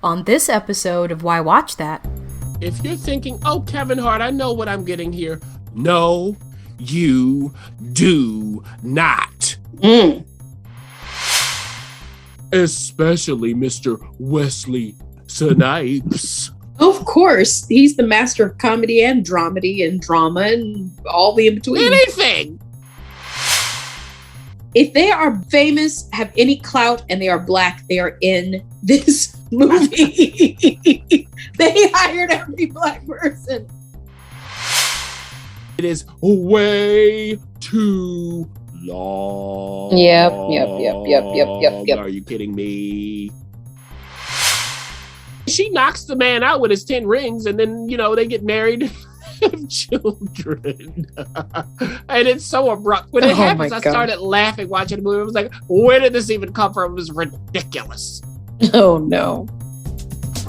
On this episode of Why Watch That. If you're thinking, oh, Kevin Hart, I know what I'm getting here. No, you do not. Especially Mr. Wesley Snipes. Of course, he's the master of comedy and dramedy and drama and all the in-between. Anything. If they are famous, have any clout, and they are black, they are in this movie. They hired every black person. It is way too long. Yep. Are you kidding me? She knocks the man out with his 10 rings, and then, they get married. Children. And it's so abrupt. When it happens, I started laughing watching the movie. I was like, where did this even come from? It was ridiculous. Oh, no.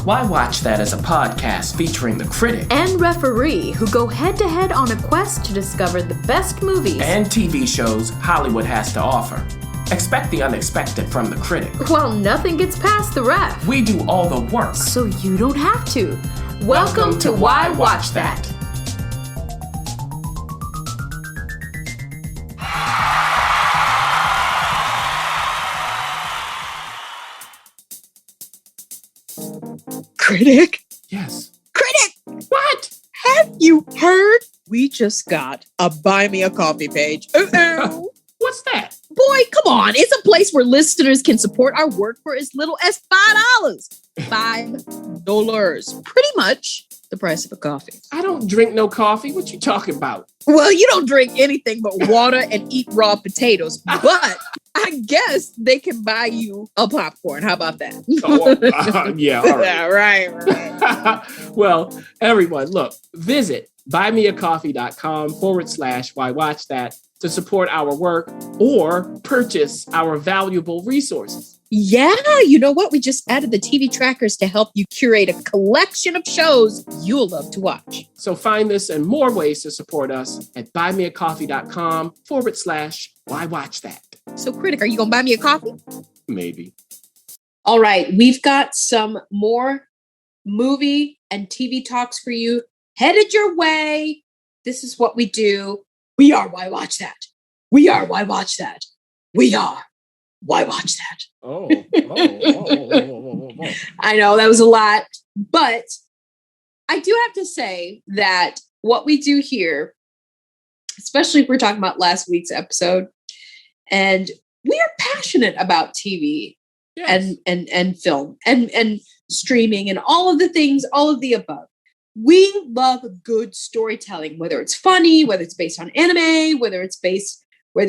Why Watch That is a podcast featuring the critic and referee who go head-to-head on a quest to discover the best movies and TV shows Hollywood has to offer. Expect the unexpected from the critic. Well, nothing gets past the ref. We do all the work. So you don't have to. Welcome to Why Watch That. Critic? Yes. Critic! What? Have you heard? We just got a Buy Me a Coffee page. What's that? Boy, come on. It's a place where listeners can support our work for as little as $5. $5. Pretty much the price of a coffee. I don't drink no coffee. What you talking about? Well, you don't drink anything but water and eat raw potatoes. But I guess they can buy you a popcorn. How about that? Yeah, all right. Yeah, right. Well, everyone, look, visit buymeacoffee.com/why watch that to support our work or purchase our valuable resources. Yeah, you know what? We just added the TV trackers to help you curate a collection of shows you'll love to watch. So find this and more ways to support us at buymeacoffee.com/why watch that. So, Critic, are you going to buy me a coffee? Maybe. All right, we've got some more movie and TV talks for you headed your way. This is what we do. We are Why Watch That. We are Why Watch That. We are Why Watch That. Oh. I know that was a lot, but I do have to say that what we do here, especially if we're talking about last week's episode, and we are passionate about TV and film and streaming and all of the things, all of the above. We love good storytelling, whether it's funny, whether it's based on anime, whether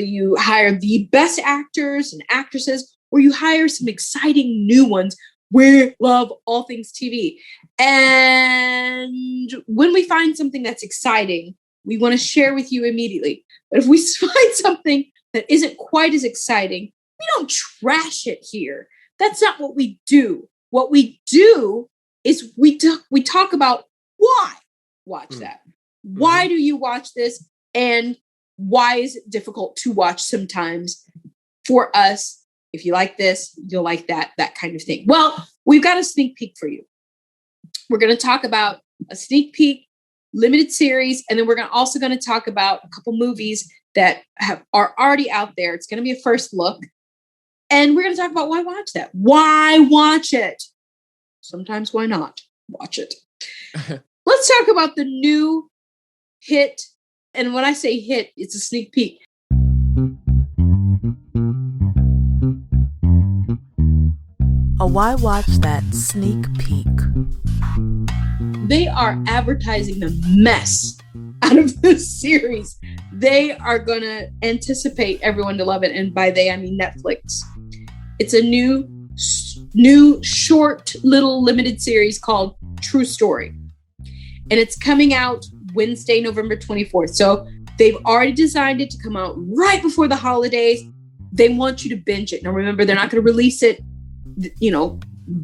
you hire the best actors and actresses, or you hire some exciting new ones. We love all things TV. And when we find something that's exciting, we want to share with you immediately. But if we find something that isn't quite as exciting, we don't trash it here. That's not what we do. What we do is we talk about why watch that. Why do you watch this? And why is it difficult to watch sometimes for us? If you like this, you'll like that kind of thing. Well, we've got a sneak peek for you. We're going to talk about a sneak peek limited series, and then we're also going to talk about a couple movies that are already out there. It's going to be a first look. And we're going to talk about why watch that. Why watch it? Sometimes why not watch it? Let's talk about the new hit. And when I say hit, it's a sneak peek. A Why Watch That sneak peek. They are advertising the mess out of this series. They are going to anticipate everyone to love it. And by they, I mean Netflix. It's a new short little limited series called True Story. And it's coming out Wednesday, November 24th. So they've already designed it to come out right before the holidays. They want you to binge it. Now, remember, they're not going to release it,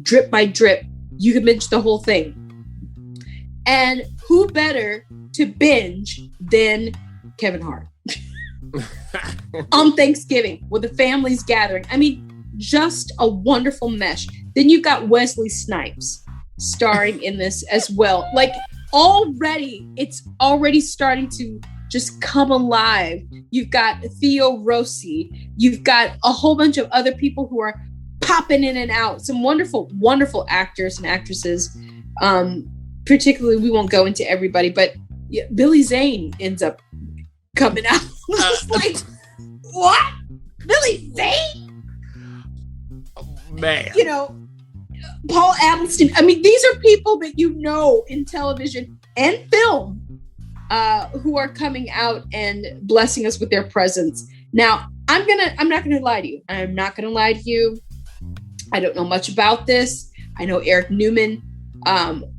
drip by drip. You can binge the whole thing. And who better to binge than Kevin Hart on Thanksgiving with the family's gathering? I mean, just a wonderful mesh. Then you've got Wesley Snipes starring in this as well. Like it's already starting to just come alive. You've got Theo Rossi. You've got a whole bunch of other people who are popping in and out. Some wonderful, wonderful actors and actresses. Particularly, we won't go into everybody, but Billy Zane ends up coming out. Like, what? Billy Zane? Man. You know, Paul Adelstein. I mean, these are people that you know in television and film who are coming out and blessing us with their presence. Now, I'm not gonna lie to you. I'm not gonna lie to you. I don't know much about this. I know Eric Newman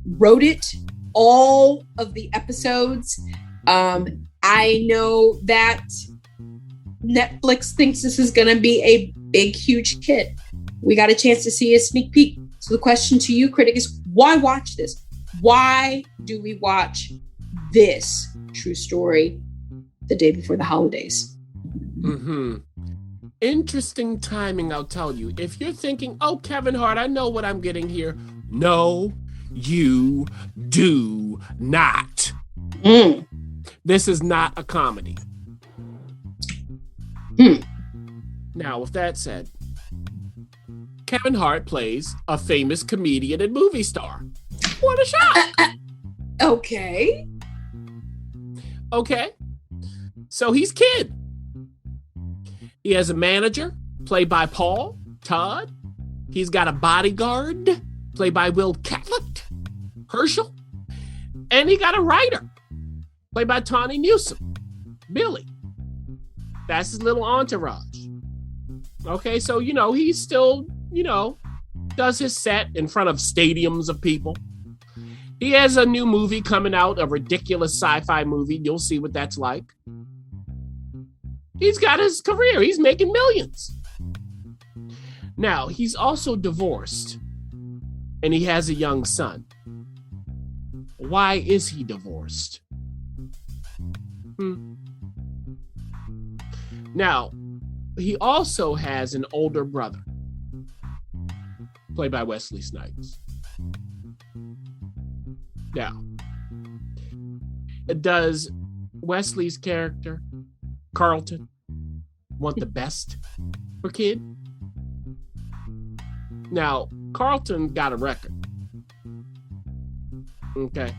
wrote it, all of the episodes. I know that Netflix thinks this is going to be a big, huge hit. We got a chance to see a sneak peek. So the question to you, critic, is why watch this? Why do we watch this true story the day before the holidays? Mm-hmm. Interesting timing, I'll tell you. If you're thinking, oh, Kevin Hart, I know what I'm getting here. No, you do not. This is not a comedy. Now, with that said, Kevin Hart plays a famous comedian and movie star. What a shot. Okay. So he's Kid. He has a manager, played by Paul Todd. He's got a bodyguard, played by Will Catlett, Herschel. And he got a writer, played by Tawny Newsome, Billy. That's his little entourage. Okay, so, he's still, does his set in front of stadiums of people. He has a new movie coming out, a ridiculous sci-fi movie. You'll see what that's like. He's got his career. He's making millions. Now, he's also divorced, and he has a young son. Why is he divorced? Now, he also has an older brother, played by Wesley Snipes. Now, does Wesley's character, Carlton, want the best for Kid? Now, Carlton got a record. Okay.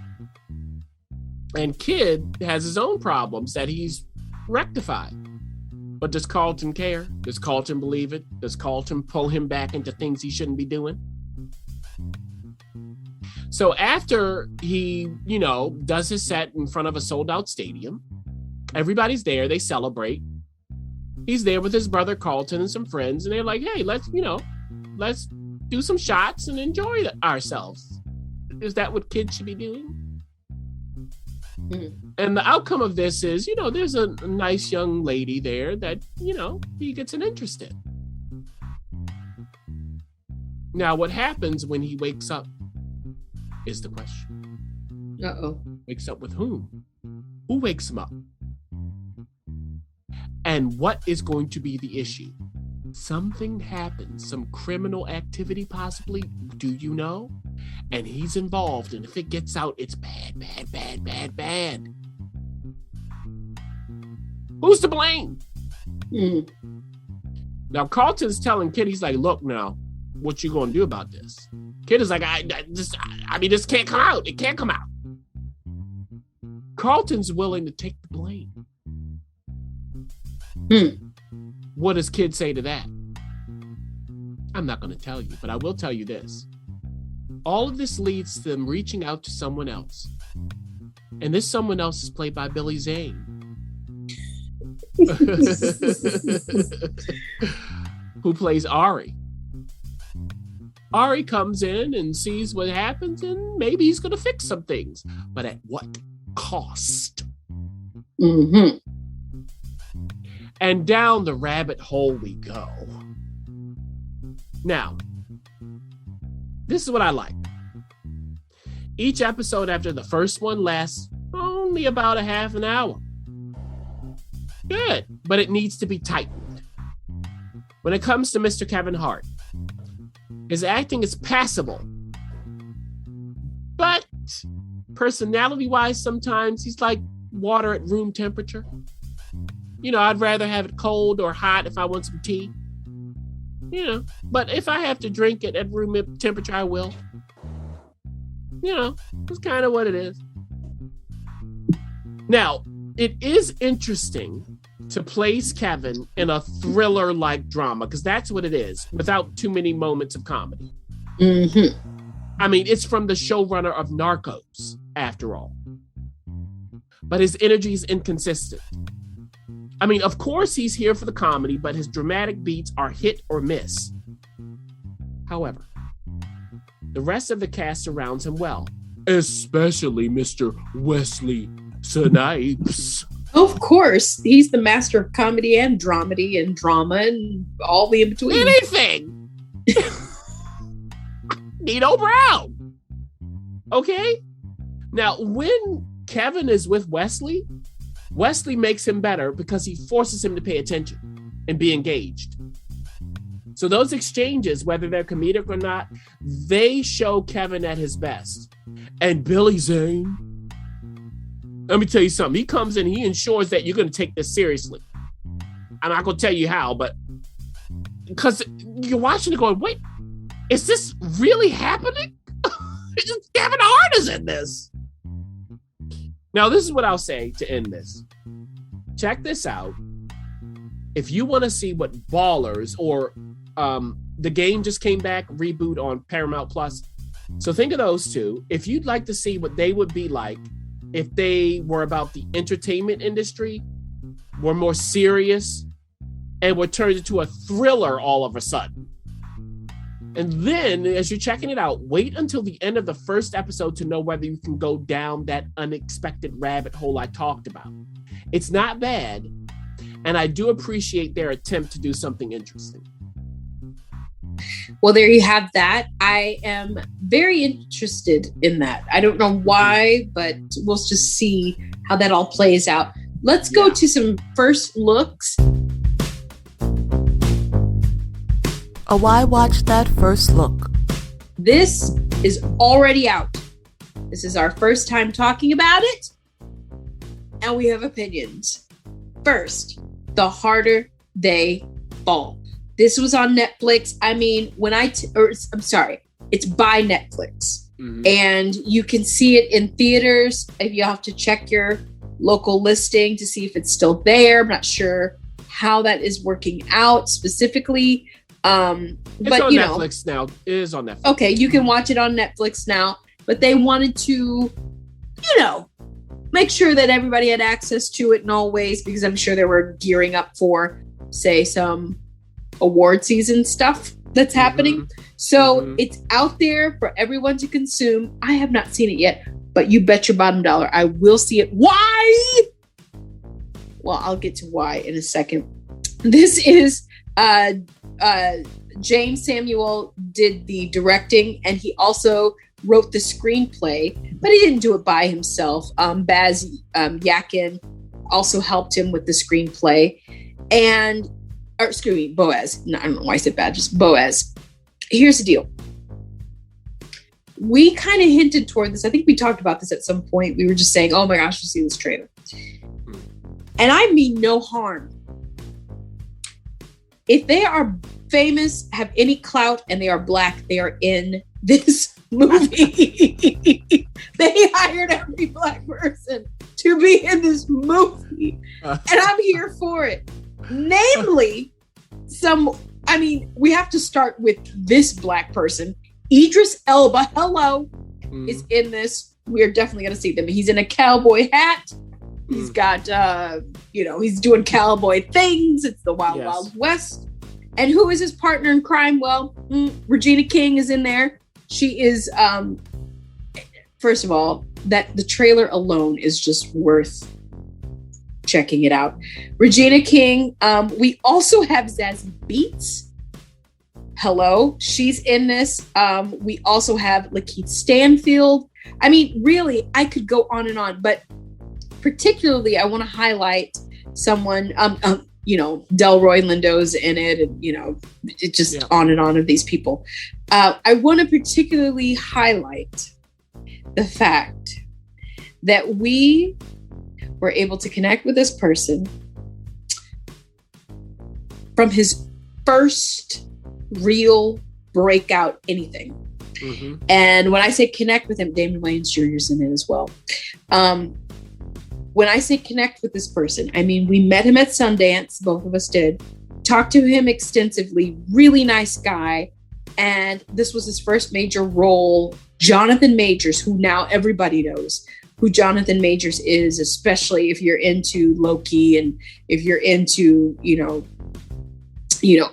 And Kid has his own problems that he's rectified. But does Carlton care? Does Carlton believe it? Does Carlton pull him back into things he shouldn't be doing? So after he, does his set in front of a sold out stadium, everybody's there, they celebrate. He's there with his brother Carlton and some friends, and they're like, hey, let's do some shots and enjoy ourselves. Is that what kids should be doing? And the outcome of this is, there's a nice young lady there that, he gets an interest in. Now, what happens when he wakes up is the question. Uh-oh. Wakes up with whom? Who wakes him up? And what is going to be the issue? Something happens, some criminal activity possibly, do you know? And he's involved, and if it gets out, it's bad, bad, bad, bad, bad. Who's to blame? Now, Carlton's telling Kid, he's like, look now, what you gonna do about this? Kid is like, this can't come out. It can't come out. Carlton's willing to take the blame. What does Kid say to that? I'm not going to tell you, but I will tell you this. All of this leads to them reaching out to someone else. And this someone else is played by Billy Zane. Who plays Ari. Ari comes in and sees what happens, and maybe he's going to fix some things. But at what cost? And down the rabbit hole we go. Now, this is what I like. Each episode after the first one lasts only about a half an hour. Good, but it needs to be tightened. When it comes to Mr. Kevin Hart, his acting is passable. But personality-wise, sometimes he's like water at room temperature. You know, I'd rather have it cold or hot if I want some tea. You know, but if I have to drink it at room temperature, I will. You know, it's kind of what it is. Now, it is interesting to place Kevin in a thriller-like drama, because that's what it is, without too many moments of comedy. Mm-hmm. I mean, it's from the showrunner of Narcos, after all. But his energy is inconsistent. I mean, of course he's here for the comedy, but his dramatic beats are hit or miss. However, the rest of the cast surrounds him well, especially Mr. Wesley Snipes. Of course, he's the master of comedy and dramedy and drama and all the in-between. Anything! Nino Brown! Okay? Now, when Kevin is with Wesley, Wesley makes him better because he forces him to pay attention and be engaged. So those exchanges, whether they're comedic or not, they show Kevin at his best. And Billy Zane, let me tell you something. He comes in, he ensures that you're going to take this seriously. I'm not going to tell you how, but because you're watching it going, wait, is this really happening? Kevin Hart is in this. Now, this is what I'll say to end this. Check this out. If you want to see what Ballers or The Game just came back, reboot on Paramount Plus. So think of those two. If you'd like to see what they would be like if they were about the entertainment industry, were more serious, and were turned into a thriller all of a sudden. And then, as you're checking it out, wait until the end of the first episode to know whether you can go down that unexpected rabbit hole I talked about. It's not bad, and I do appreciate their attempt to do something interesting. Well, there you have that. I am very interested in that. I don't know why, but we'll just see how that all plays out. Let's go to some first looks. A Why Watch That First Look. This is already out. This is our first time talking about it, and we have opinions. First, The Harder They Fall. This was on Netflix. I mean, I'm sorry, it's by Netflix. Mm-hmm. And you can see it in theaters. If you have to check your local listing to see if it's still there. I'm not sure how that is working out specifically. It's on Netflix now. It is on Netflix. Okay, you can watch it on Netflix now. But they wanted to, make sure that everybody had access to it in all ways, because I'm sure they were gearing up for, say, some award season stuff that's happening. So it's out there for everyone to consume. I have not seen it yet, but you bet your bottom dollar I will see it. Why? Well, I'll get to why in a second. This is James Samuel did the directing, and he also wrote the screenplay, but he didn't do it by himself. Baz Yakin also helped him with the screenplay. Boaz. No, I don't know why I said bad, just Boaz. Here's the deal. We kind of hinted toward this. I think we talked about this at some point. We were just saying, oh my gosh, you see this trailer. And I mean no harm. If they are famous, have any clout, and they are black, they are in this movie. They hired every black person to be in this movie. And I'm here for it. Namely, we have to start with this black person. Idris Elba, is in this. We are definitely going to see them. He's in a cowboy hat. He's got, he's doing cowboy things. It's the Wild Wild West. And who is his partner in crime? Well, Regina King is in there. She is, first of all, that the trailer alone is just worth checking it out. Regina King. We also have Zazie Beetz. She's in this. We also have Lakeith Stanfield. I mean, really, I could go on and on, but particularly I want to highlight someone, Delroy Lindo's in it, and it just on and on of these people. I want to particularly highlight the fact that we were able to connect with this person from his first real breakout anything. Mm-hmm. And when I say connect with him, Damon Wayans Jr. is in it as well. When I say connect with this person, I mean, we met him at Sundance, both of us did, talked to him extensively, really nice guy. And this was his first major role. Jonathan Majors, who now everybody knows who Jonathan Majors is, especially if you're into Loki and if you're into,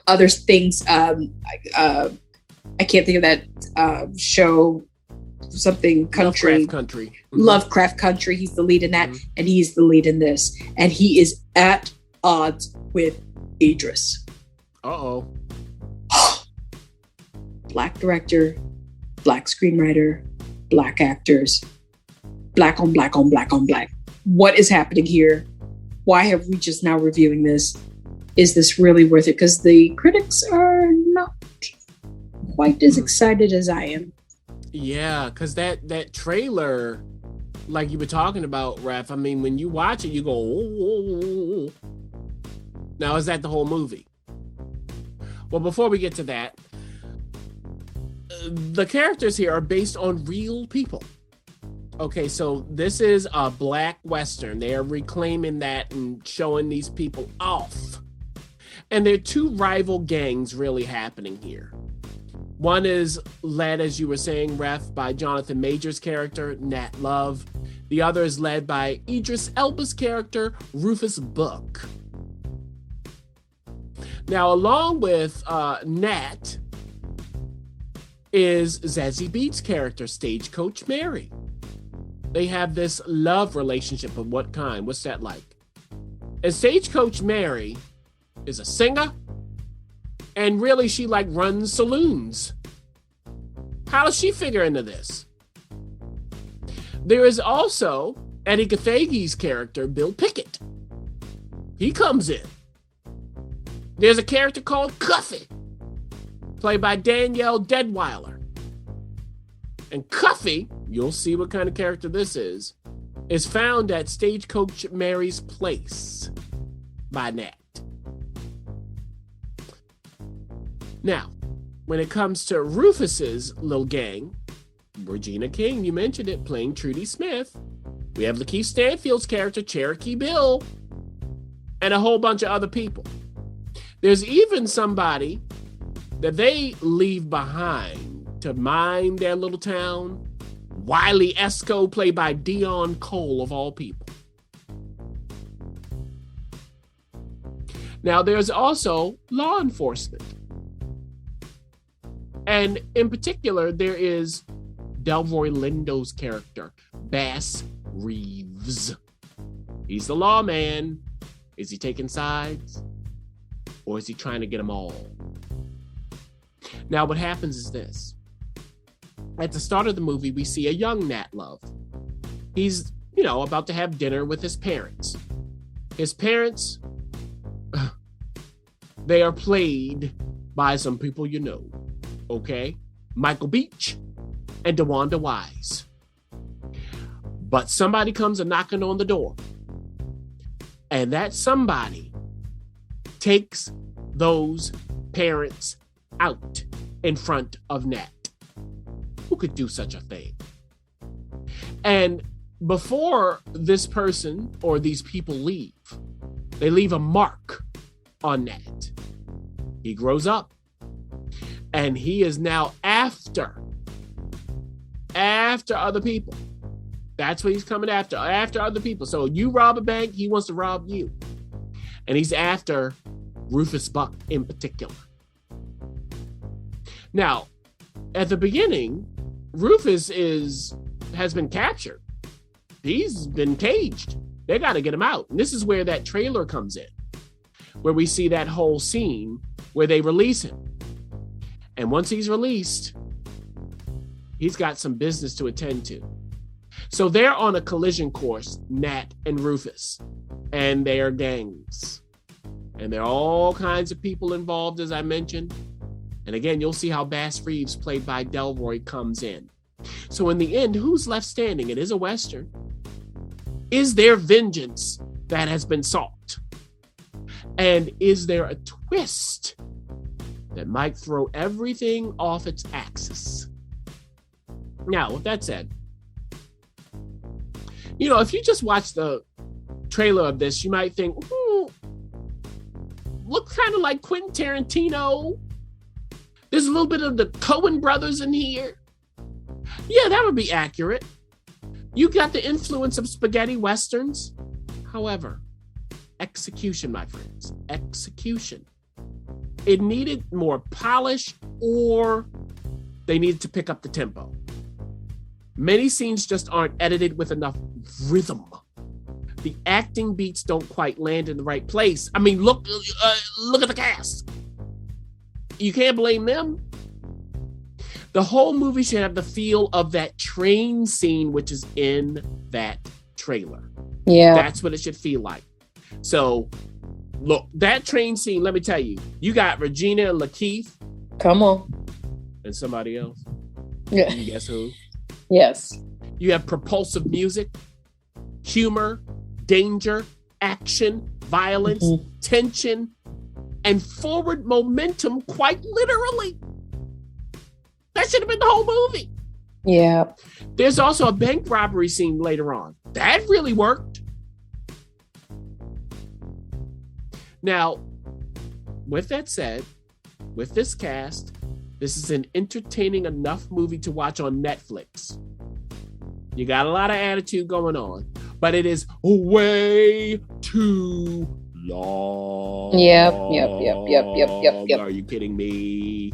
other things. I can't think of that show, something country. Lovecraft Country. He's the lead in that, and he's the lead in this. And he is at odds with Idris. Uh-oh. Black director, black screenwriter, black actors, black on black on black on black. What is happening here? Why have we just now reviewing this? Is this really worth it? Because the critics are not quite as excited as I am. Yeah, because that trailer, like you were talking about, Ref, I mean, when you watch it, you go, oh. Now, is that the whole movie? Well, before we get to that, the characters here are based on real people. Okay, so this is a black Western. They are reclaiming that and showing these people off. And there are two rival gangs really happening here. One is led, as you were saying, Ref, by Jonathan Majors' character, Nat Love. The other is led by Idris Elba's character, Rufus Buck. Now, along with Nat is Zazie Beetz' character, Stagecoach Mary. They have this love relationship of what kind? What's that like? And Stagecoach Mary is a singer, and really she runs saloons. How does she figure into this? There is also Eddie Gathegi's character, Bill Pickett. He comes in. There's a character called Cuffy, played by Danielle Deadweiler. And Cuffy, you'll see what kind of character this is found at Stagecoach Mary's place by Nat. Now, when it comes to Rufus's little gang, Regina King, you mentioned it, playing Trudy Smith. We have Lakeith Stanfield's character, Cherokee Bill, and a whole bunch of other people. There's even somebody that they leave behind to mind their little town, Wiley Esco, played by Dion Cole, of all people. Now, there's also law enforcement. And in particular, there is Delroy Lindo's character, Bass Reeves. He's the lawman. Is he taking sides? Or is he trying to get them all? Now, what happens is this. At the start of the movie, we see a young Nat Love. He's, about to have dinner with his parents. His parents, they are played by some people you know. Okay? Michael Beach and DeWanda Wise. But somebody comes a knocking on the door. And that somebody takes those parents out in front of Nat. Who could do such a thing? And before this person or these people leave, they leave a mark on Nat. He grows up. And he is now after other people. That's what he's coming after other people. So you rob a bank, he wants to rob you. And he's after Rufus Buck in particular. Now, at the beginning, Rufus has been captured. He's been caged. They got to get him out. And this is where that trailer comes in, where we see that whole scene where they release him. And once he's released, he's got some business to attend to. So they're on a collision course, Nat and Rufus, and they are gangs. And there are all kinds of people involved, as I mentioned. And again, you'll see how Bass Reeves, played by Delroy, comes in. So in the end, who's left standing? It is a Western. Is there vengeance that has been sought? And is there a twist that might throw everything off its axis? Now, with that said, if you just watch the trailer of this, you might think, looks kind of like Quentin Tarantino. There's a little bit of the Coen brothers in here. Yeah, that would be accurate. You got the influence of spaghetti westerns. However, execution, my friends, execution. It needed more polish, or they needed to pick up the tempo. Many scenes just aren't edited with enough rhythm. The acting beats don't quite land in the right place. I mean, look at the cast. You can't blame them. The whole movie should have the feel of that train scene, which is in that trailer. Yeah. That's what it should feel like. So, look, that train scene, let me tell you, you got Regina and Lakeith. Come on. And somebody else. Yeah. Can you guess who? Yes. You have propulsive music, humor, danger, action, violence, tension, and forward momentum, quite literally. That should have been the whole movie. Yeah. There's also a bank robbery scene later on. That really worked. Now, with that said, with this cast, this is an entertaining enough movie to watch on Netflix. You got a lot of attitude going on, but it is way too long. Yep. Are you kidding me?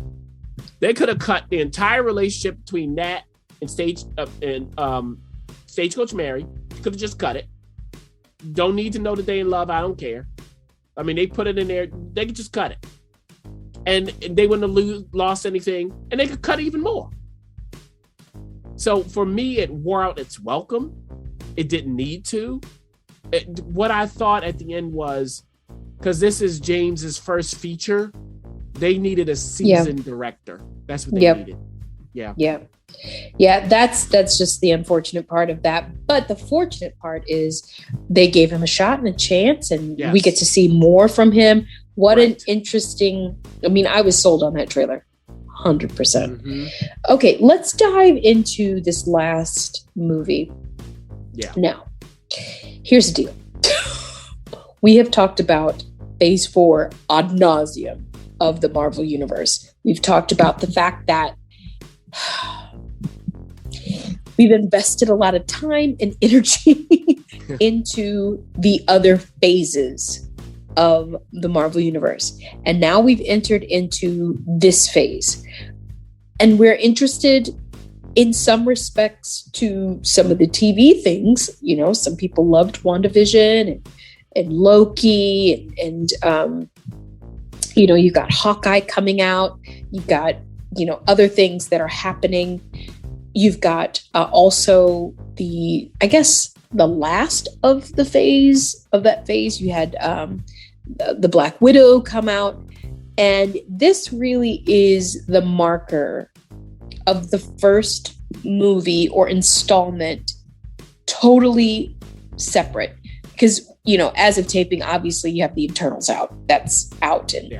They could have cut the entire relationship between Nat and Stagecoach Mary. Could have just cut it. Don't need to know that they in love. I don't care. I mean, they put it in there. They could just cut it, and they wouldn't have lost anything. And they could cut even more. So for me, it wore out its welcome. It didn't need to. What I thought at the end was, because this is James's first feature, they needed a seasoned director. That's what they needed. Yeah, that's just the unfortunate part of that. But the fortunate part is they gave him a shot and a chance, and we get to see more from him. What an interesting, I was sold on that trailer. 100%. Mm-hmm. Okay, let's dive into this last movie. Yeah. Now, here's the deal. We have talked about Phase 4 ad nauseum of the Marvel Universe. We've talked about the fact that we've invested a lot of time and energy into the other phases of the Marvel Universe. And now we've entered into this phase. And we're interested in some respects to some of the TV things. Some people loved WandaVision and Loki and you've got Hawkeye coming out. You've got, other things that are happening. You've got also the last of that phase. You had the Black Widow come out. And this really is the marker of the first movie or installment totally separate. Because, as of taping, obviously you have the Eternals out. That's out and,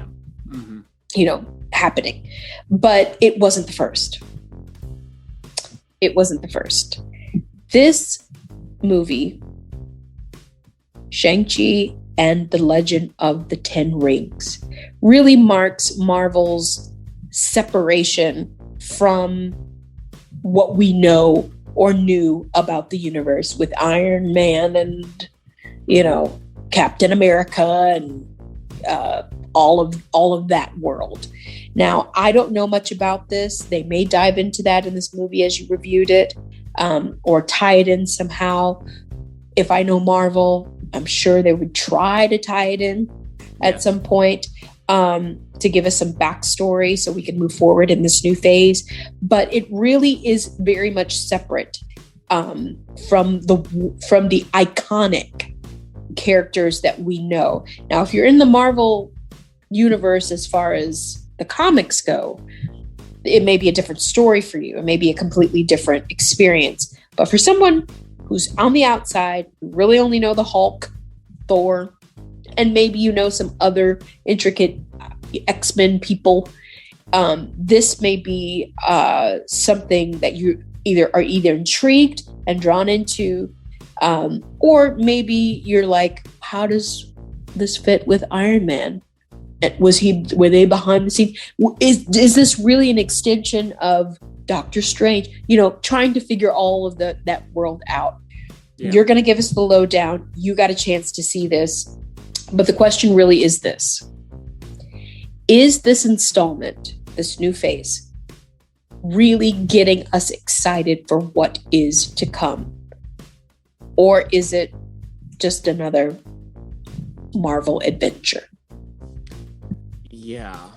happening. But it wasn't the first. This movie, Shang-Chi and the Legend of the Ten Rings, really marks Marvel's separation from what we know or knew about the universe with Iron Man and, Captain America and all of that world. Now, I don't know much about this. They may dive into that in this movie as you reviewed it, or tie it in somehow. If I know Marvel, I'm sure they would try to tie it in at some point to give us some backstory so we can move forward in this new phase. But it really is very much separate from the iconic characters that we know. Now, if you're in the Marvel universe as far as the comics go, it may be a different story for you. It may be a completely different experience. But for someone who's on the outside, who really only know the Hulk, Thor, and maybe you know some other intricate X-Men people, this may be something that you are either intrigued and drawn into, or maybe you're like, how does this fit with Iron Man? Were they behind the scenes? Is this really an extension of Doctor Strange? Trying to figure all of that world out. Yeah. You're going to give us the lowdown. You got a chance to see this. But the question really is this. Is this installment, this new phase, really getting us excited for what is to come? Or is it just another Marvel adventure? Yeah.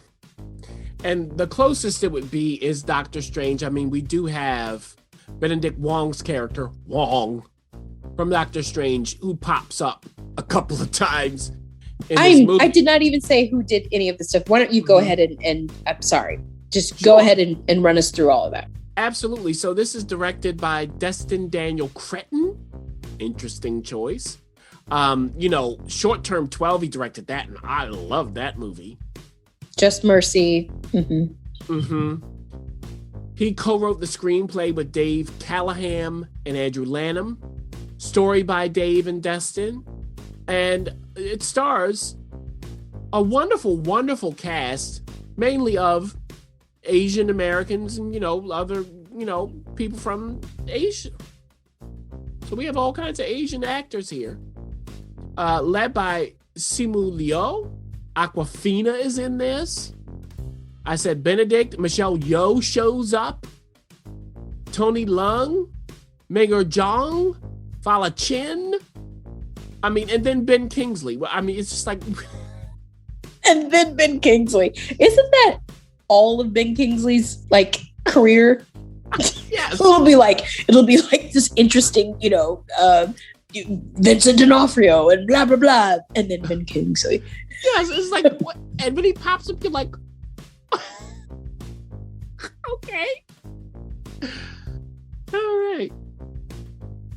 And the closest it would be is Doctor Strange. I mean, we do have Benedict Wong's character, Wong, from Doctor Strange, who pops up a couple of times in this movie. I did not even say who did any of this stuff. Why don't you go ahead and I'm sorry. Just go ahead and run us through all of that. Absolutely. So this is directed by Destin Daniel Cretton. Interesting choice. Short Term 12, he directed that, and I love that movie. Just Mercy. He co-wrote the screenplay with Dave Callahan and Andrew Lanham. Story by Dave and Destin. And it stars a wonderful, wonderful cast, mainly of Asian Americans and, other, people from Asia. So we have all kinds of Asian actors here. Led by Simu Liu. Aquafina is in this. I said Benedict. Michelle Yeoh shows up. Tony Leung. Megar Jong. Fala Chin. And then Ben Kingsley. It's just like... And then Ben Kingsley. Isn't that all of Ben Kingsley's, career? Yes. It'll be like this interesting, Vincent D'Onofrio and blah, blah, blah. And then Ben Kingsley. Yes, it's like, what? And when he pops up, you're like, okay. All right.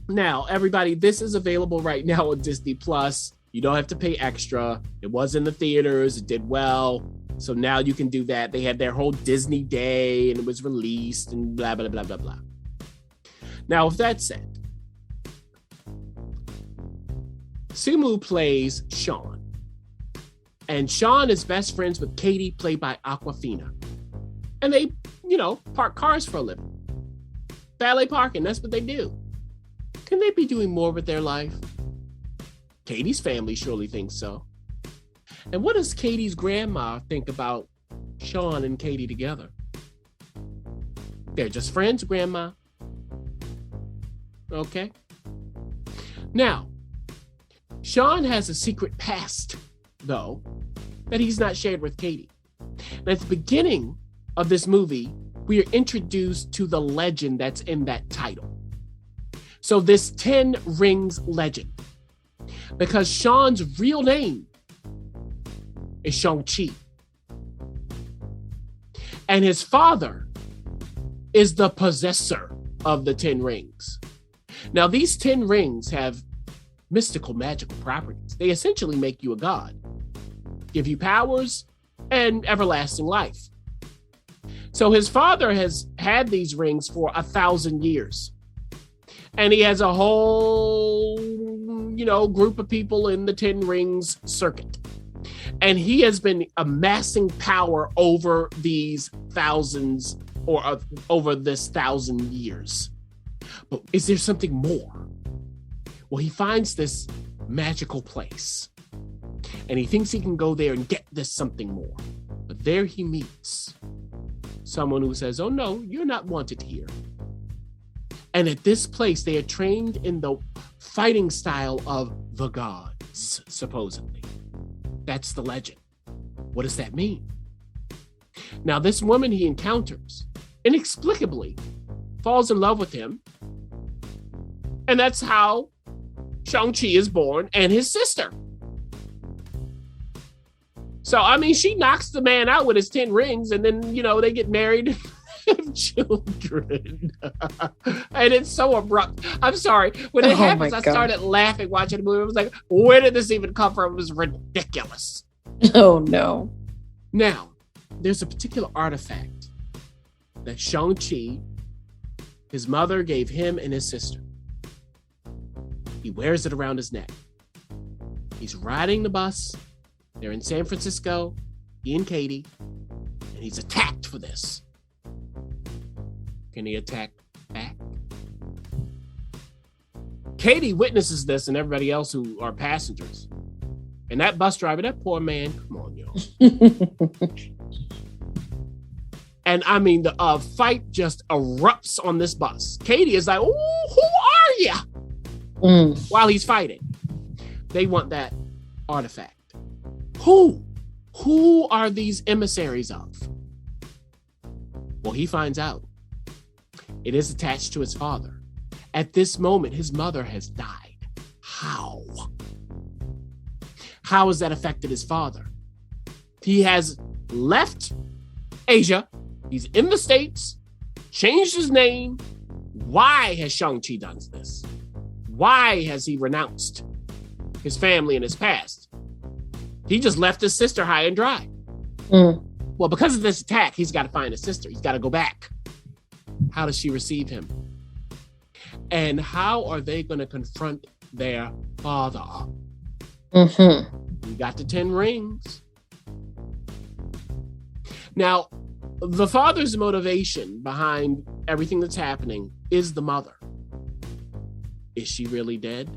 Now, everybody, this is available right now on Disney Plus. You don't have to pay extra. It was in the theaters. It did well. So now you can do that. They had their whole Disney Day and it was released and blah, blah, blah, blah, blah. Now, with that said, Simu plays Sean. And Sean is best friends with Katie, played by Aquafina. And they, park cars for a living. Valet parking, that's what they do. Can they be doing more with their life? Katie's family surely thinks so. And what does Katie's grandma think about Sean and Katie together? They're just friends, Grandma. Okay. Now, Sean has a secret past, though, that he's not shared with Katie. And at the beginning of this movie, we are introduced to the legend that's in that title. So this 10 Rings legend, because Sean's real name is Shang-Chi. And his father is the possessor of the 10 rings. Now, these 10 rings have mystical, magical properties. They essentially make you a god, give you powers and everlasting life. So his father has had these rings for 1,000 years. And he has a whole, group of people in the 10 Rings circuit. And he has been amassing power over these thousands or over this 1,000 years. But is there something more? Well, he finds this magical place. And he thinks he can go there and get this something more. But there he meets someone who says, oh no, you're not wanted here. And at this place, they are trained in the fighting style of the gods, supposedly. That's the legend. What does that mean? Now, this woman he encounters, inexplicably, falls in love with him. And that's how Shang-Chi is born and his sister. So, I mean, she knocks the man out with his 10 rings and then, they get married and have children. And it's so abrupt. I'm sorry. When it happens, I started laughing watching the movie. I was like, where did this even come from? It was ridiculous. Oh, no. Now, there's a particular artifact that Shang-Chi, his mother gave him and his sister. He wears it around his neck. He's riding the bus. They're in San Francisco, he and Katie, and he's attacked for this. Can he attack back? Katie witnesses this and everybody else who are passengers. And that bus driver, that poor man, come on, yo. And I mean, the fight just erupts on this bus. Katie is like, "Oh, who are you?" While he's fighting. They want that artifact. Who are these emissaries of? Well, he finds out. It is attached to his father. At this moment, his mother has died. How? How has that affected his father? He has left Asia. He's in the States, changed his name. Why has Shang-Chi done this? Why has he renounced his family and his past? He just left his sister high and dry. Well, because of this attack, he's got to find his sister. He's got to go back. How does she receive him? And how are they going to confront their father? He got the 10 rings. Now, the father's motivation behind everything that's happening is the mother. Is she really dead?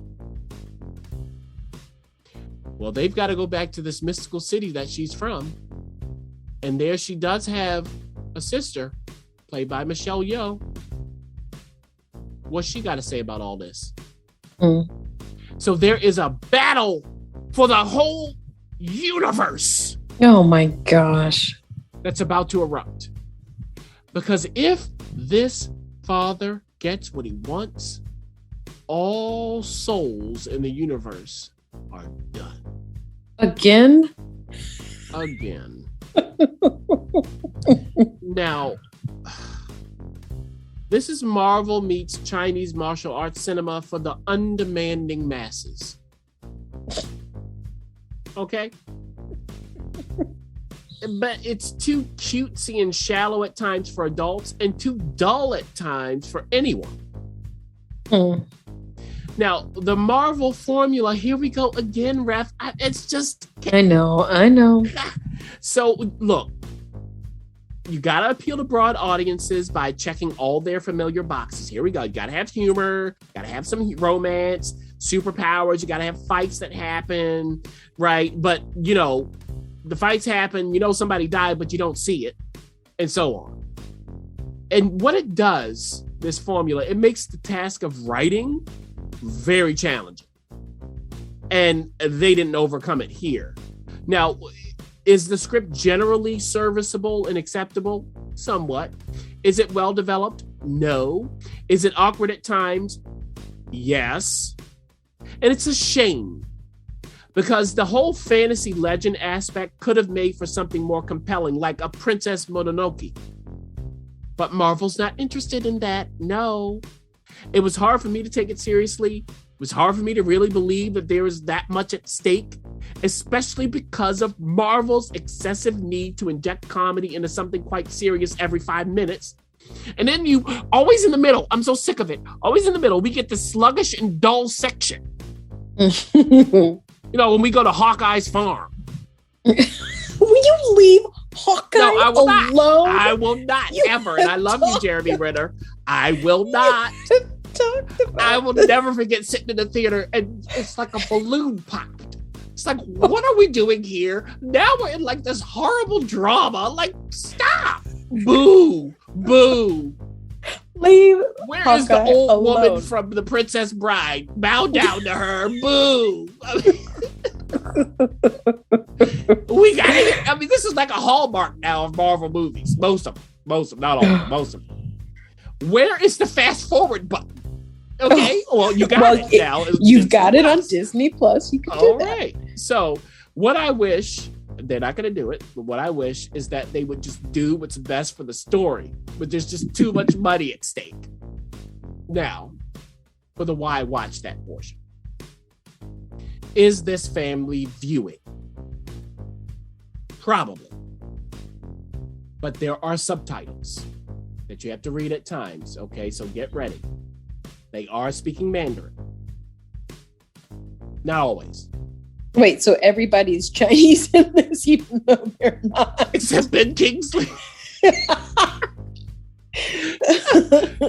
Well, they've got to go back to this mystical city that she's from. And there she does have a sister, played by Michelle Yeoh. What's she got to say about all this? So there is a battle for the whole universe. Oh my gosh. That's about to erupt. Because if this father gets what he wants, all souls in the universe are done. Again? Now, this is Marvel meets Chinese martial arts cinema for the undemanding masses. Okay? But it's too cutesy and shallow at times for adults and too dull at times for anyone. Now, the Marvel formula, here we go again, Ref. It's just... I know. So, look, you got to appeal to broad audiences by checking all their familiar boxes. Here we go. You got to have humor, got to have some romance, superpowers, you got to have fights that happen, right? But, the fights happen, somebody died, but you don't see it, and so on. And what it does, this formula, it makes the task of writing very challenging. And they didn't overcome it here. Now, is the script generally serviceable and acceptable? Somewhat. Is it well developed? No. Is it awkward at times? Yes. And it's a shame, because the whole fantasy legend aspect could have made for something more compelling, like a Princess Mononoke. But Marvel's not interested in that. No. It was hard for me to take it seriously. It was hard for me to really believe that there was that much at stake, especially because of Marvel's excessive need to inject comedy into something quite serious every 5 minutes. And then you, always in the middle, I'm so sick of it, always in the middle, we get this sluggish and dull section. When we go to Hawkeye's farm. Will you leave Hawkeye alone? I will not. I will not ever. And I love you, Jeremy Renner. I will not. I will never forget sitting in the theater and it's like a balloon popped. It's like, what are we doing here? Now we're in like this horrible drama. Like, stop. Boo. Boo. Leave Where Hawkeye is the old alone. woman from The Princess Bride? Bow down to her. Boo. We got it. I mean, this is like a hallmark now of Marvel movies. Most of them, not all of them, most of them. Where is the fast forward button? Okay, Well, you got it now. You've got it on Disney Plus. You can do All that. right. So what I wish, they're not going to do it, but what I wish is that they would just do what's best for the story. But there's just too much money at stake. Now, for the why watch that portion. Is this family viewing? Probably. But there are subtitles that you have to read at times, okay? So get ready. They are speaking Mandarin. Not always. Wait, so everybody's Chinese in this, even though they're not. Except Ben Kingsley.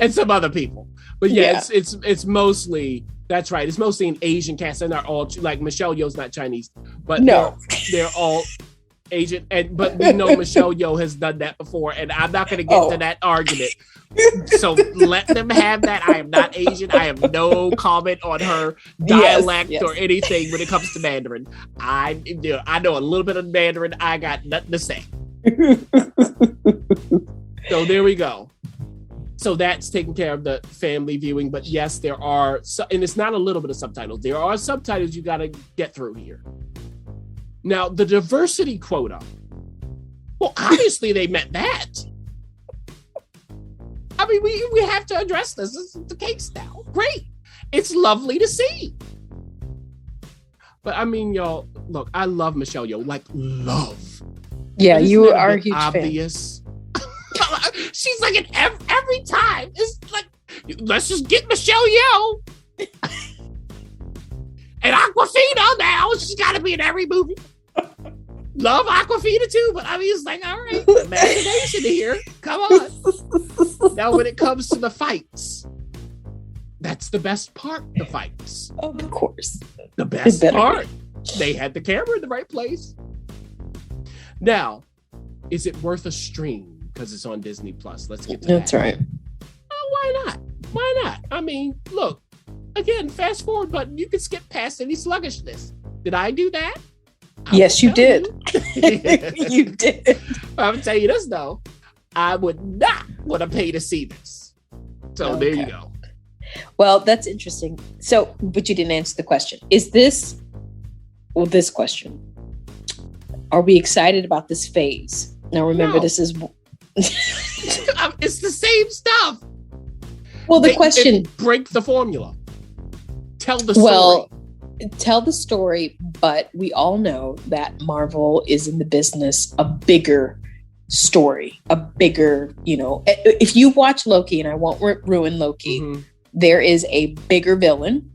And some other people. But yeah, it's mostly, that's right. It's mostly an Asian cast. They're not all, like Michelle Yeoh's not Chinese. But no, they're all Asian. But we know Michelle Yeoh has done that before. And I'm not going to get to that argument. So let them have that. I am not Asian. I have no comment on her dialect or anything when it comes to Mandarin. I know a little bit of Mandarin. I got nothing to say. So there we go. So that's taking care of the family viewing. But yes, there are, and it's not a little bit of subtitles. There are subtitles you got to get through here. Now, the diversity quota. Well, obviously they meant that. I mean, we have to address this. This is the case now. Great. It's lovely to see. But I mean, y'all, look, I love Michelle Yeoh, like love. Yeah, you are a huge obvious fan. She's like in every time. It's like, let's just get Michelle Yeoh. And Awkwafina now. She's got to be in every movie. Love Awkwafina too, but I mean, it's like, all right, imagination here. Come on. Now, when it comes to the fights, that's the best part, the fights. Of course. The best part. They had the camera in the right place. Now, is it worth a stream? Because it's on Disney Plus. Let's get to that. That's right. Why not? Why not? I mean, look, again, fast forward button, you can skip past any sluggishness. Did I do that? Yes, you did. You did. I'm gonna tell you this though. I would not want to pay to see this. So there you go. Well, that's interesting. So, but you didn't answer the question. Is this, well, this question, are we excited about this phase? Now, remember, this is... It's the same stuff. Well, the question... break the formula. Tell the story. Well, tell the story, but we all know that Marvel is in the business of bigger story, a bigger, if you watch Loki, and I won't ruin Loki, there is a bigger villain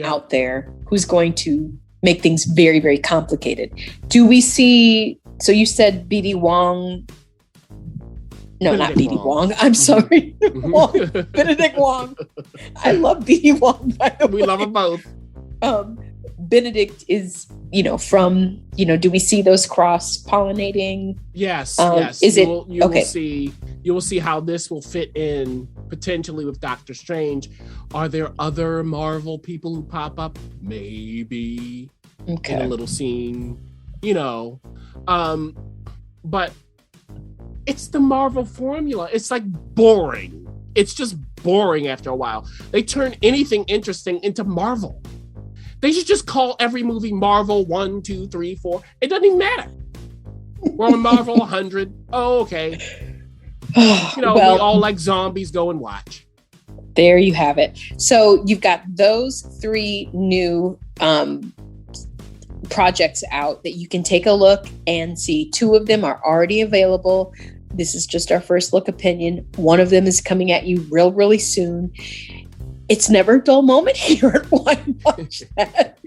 out there who's going to make things very, very complicated. Do we see, so you said BD Wong, no, not BD Wong. I'm sorry. Wong. Benedict Wong. I love BD Wong, by the way. We love them both. Benedict is, from, do we see those cross-pollinating? Yes, yes. Is You will see how this will fit in potentially with Doctor Strange. Are there other Marvel people who pop up? Maybe. Okay. In a little scene, but it's the Marvel formula. It's like boring. It's just boring after a while. They turn anything interesting into Marvel. They should just call every movie Marvel 1, 2, 3, 4. It doesn't even matter. We're on Marvel 100. Oh, okay. We all like zombies. Go and watch. There you have it. So you've got those 3 new projects out that you can take a look and see. 2 of them are already available. This is just our first look opinion. One of them is coming at you really soon. It's never a dull moment here at Why Watch That.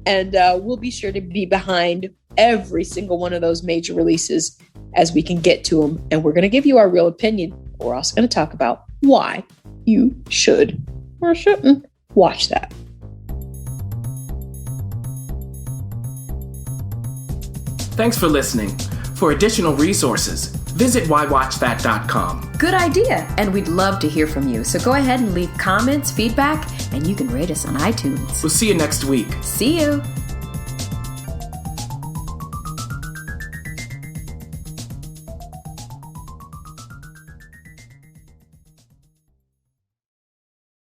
And we'll be sure to be behind every single one of those major releases as we can get to them. And we're going to give you our real opinion. We're also going to talk about why you should or shouldn't watch that. Thanks for listening. For additional resources, visit whywatchthat.com. Good idea, and we'd love to hear from you. So go ahead and leave comments, feedback, and you can rate us on iTunes. We'll see you next week. See you.